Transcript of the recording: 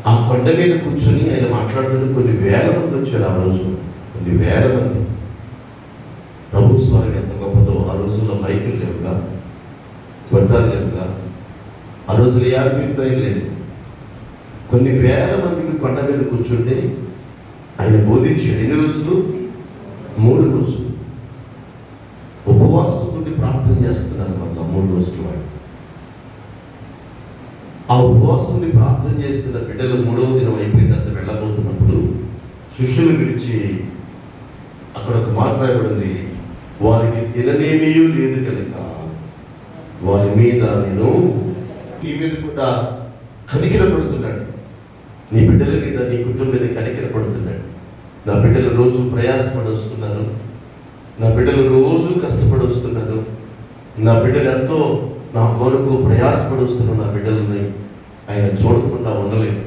ఆ కొండ మీద కూర్చొని ఆయన మాట్లాడుతుంటే కొన్ని వేల మంది వచ్చారు. ఆ రోజు కొన్ని వేల మంది. ప్రభు స్వరం ఎంత గొప్పదో. ఆ రోజుల్లో మైకులు లేవుగా, గొంతాలు లేవుగా, ఆ రోజులు యాభై లేదు. కొన్ని వేల మందికి కొండ మీద కూర్చుంటే ఆయన బోధించాడు. ఎన్ని రోజులు? 3 రోజులు ఉపవాసంతో ప్రార్థన చేస్తున్నారు. మళ్ళీ 3 రోజులు ఆయన ఆ ఉపవాసం ప్రార్థన చేస్తున్న బిడ్డలు 3వ దినం అయిపోయిన తర్వాత వెళ్ళబోతున్నప్పుడు శిష్యులు పిలిచి అక్కడ ఒక మాట రాయబడింది, వారికి తిననేమీ లేదు కనుక వారి మీద నేను నీ మీద కూడా కనికరపడుతున్నాడు. నీ బిడ్డల మీద, నీ కుటుంబం మీద కనికరపడుతున్నాడు. నా బిడ్డలు రోజు ప్రయాసపడి వస్తున్నారు, నా బిడ్డలు రోజు కష్టపడి వస్తున్నారు, నా బిడ్డలు ఎంతో నా కొరకు ప్రయాసపడి వస్తున్నారు. నా బిడ్డలని ఆయన చూడకుండా ఉండలేదు.